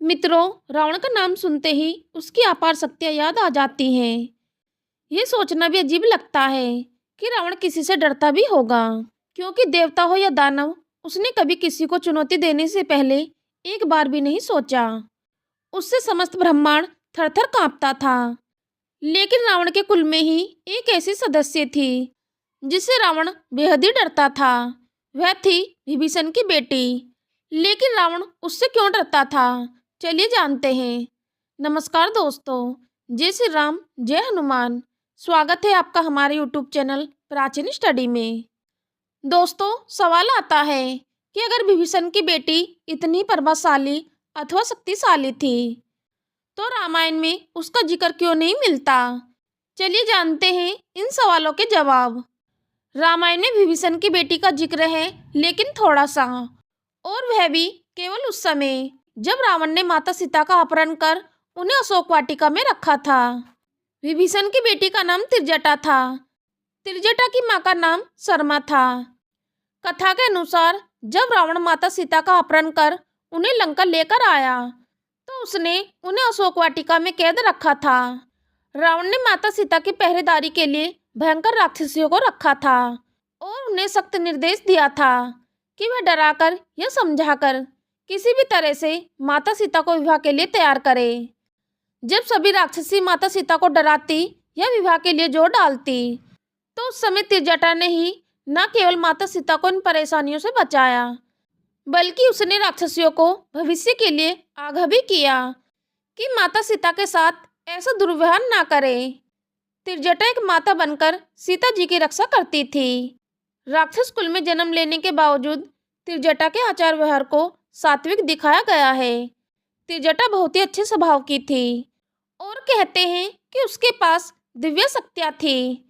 मित्रों, रावण का नाम सुनते ही उसकी अपार शक्तियां याद आ जाती हैं। ये सोचना भी अजीब लगता है कि रावण किसी से डरता भी होगा, क्योंकि देवता हो या दानव, उसने कभी किसी को चुनौती देने से पहले एक बार भी नहीं सोचा। उससे समस्त ब्रह्मांड थरथर कांपता था। लेकिन रावण के कुल में ही एक ऐसी सदस्य थी जिससे रावण बेहद ही डरता था। वह थी विभीषण की बेटी। लेकिन रावण उससे क्यों डरता था, चलिए जानते हैं। नमस्कार दोस्तों, जय श्री राम, जय हनुमान। स्वागत है आपका हमारे यूट्यूब चैनल प्राचीन स्टडी में। दोस्तों, सवाल आता है कि अगर विभीषण की बेटी इतनी प्रभावशाली अथवा शक्तिशाली थी तो रामायण में उसका जिक्र क्यों नहीं मिलता। चलिए जानते हैं इन सवालों के जवाब। रामायण में विभीषण की बेटी का जिक्र है, लेकिन थोड़ा सा, और वह भी केवल उस समय जब रावण ने माता सीता का अपहरण कर उन्हें अशोक वाटिका में रखा था। विभीषण की बेटी का नाम त्रिजटा था। त्रिजटा की मां का नाम शर्मा था। कथा के अनुसार जब रावण माता सीता का अपहरण कर उन्हें लंका लेकर आया तो उसने उन्हें अशोक वाटिका में कैद रखा था। रावण ने माता सीता की पहरेदारी के लिए भयंकर राक्षसियों को रखा था और उन्हें सख्त निर्देश दिया था कि वह डराकर या समझाकर किसी भी तरह से माता सीता को विवाह के लिए तैयार करे। जब सभी राक्षसी माता सीता को डराती या विवाह के लिए जोर डालती तो उस समय त्रिजटा ने ही न केवल माता सीता को इन परेशानियों से बचाया, बल्कि उसने राक्षसियों को भविष्य के लिए आगाह भी किया कि माता सीता के साथ ऐसा दुर्व्यवहार ना करे। त्रिजटा एक माता बनकर सीता जी की रक्षा करती थी। राक्षस कुल में जन्म लेने के बावजूद त्रिजटा के आचार व्यवहार को सात्विक दिखाया गया है। त्रिजटा बहुत ही अच्छे स्वभाव की थी और कहते हैं कि उसके पास दिव्य शक्तियां थी।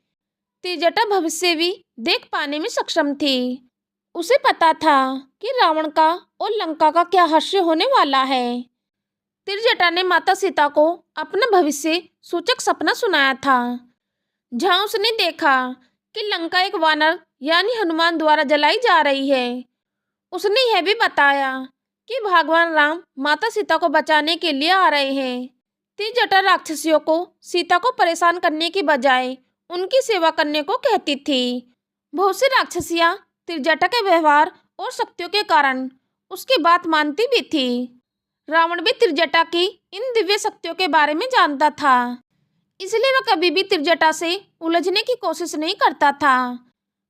त्रिजटा भविष्य भी देख पाने में सक्षम थी। उसे पता था कि रावण का और लंका का क्या हास्य होने वाला है। त्रिजटा ने माता सीता को अपना भविष्य सूचक सपना सुनाया था, जहां उसने देखा कि लंका एक वानर यानी हनुमान द्वारा जलाई जा रही है। उसने यह भी बताया कि भगवान राम माता सीता को बचाने के लिए आ रहे हैं। त्रिजटा राक्षसियों को सीता को परेशान करने की बजाय उनकी सेवा करने को कहती थी। बहुत सी राक्षसियां त्रिजटा के व्यवहार और शक्तियों के कारण उसकी बात मानती भी थी। रावण भी त्रिजटा की इन दिव्य शक्तियों के बारे में जानता था, इसलिए वह कभी भी त्रिजटा से उलझने की कोशिश नहीं करता था,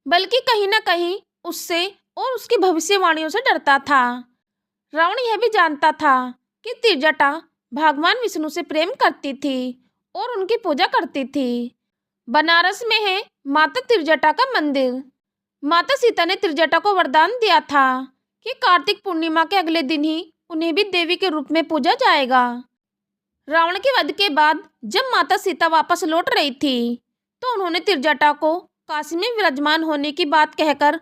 बल्कि कहीं न कहीं उससे और उसकी भविष्यवाणियों से डरता था। रावण यह भी जानता था कि त्रिजटा भगवान विष्णु से प्रेम करती थी और उनकी पूजा करती थी। बनारस में है माता त्रिजटा का मंदिर। माता सीता ने त्रिजटा को वरदान दिया था कि कार्तिक पूर्णिमा के अगले दिन ही उन्हें भी देवी के रूप में पूजा जाएगा। रावण के वध के बाद जब माता सीता वापस लौट रही थी तो उन्होंने त्रिजटा को काशी में विराजमान होने की बात कहकर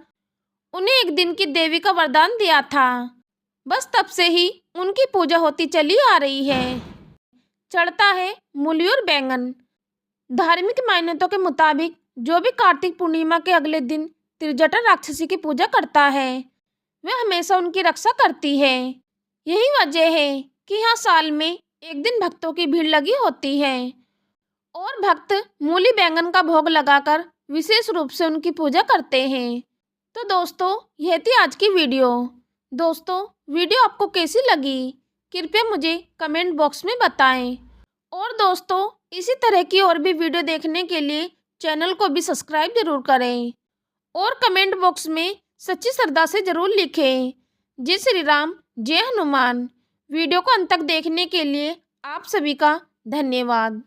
उन्हें एक दिन की देवी का वरदान दिया था। बस तब से ही उनकी पूजा होती चली आ रही है। चढ़ता है मूली और बैंगन। धार्मिक मान्यताओं के मुताबिक जो भी कार्तिक पूर्णिमा के अगले दिन त्रिजटा राक्षसी की पूजा करता है वह हमेशा उनकी रक्षा करती है। यही वजह है कि यहाँ साल में एक दिन भक्तों की भीड़ लगी होती है और भक्त मूली बैंगन का भोग लगाकर विशेष रूप से उनकी पूजा करते हैं। तो दोस्तों, यह थी आज की वीडियो। दोस्तों, वीडियो आपको कैसी लगी कृपया मुझे कमेंट बॉक्स में बताएं। और दोस्तों, इसी तरह की और भी वीडियो देखने के लिए चैनल को भी सब्सक्राइब जरूर करें और कमेंट बॉक्स में सच्ची श्रद्धा से जरूर लिखें जय श्री राम, जय हनुमान। वीडियो को अंत तक देखने के लिए आप सभी का धन्यवाद।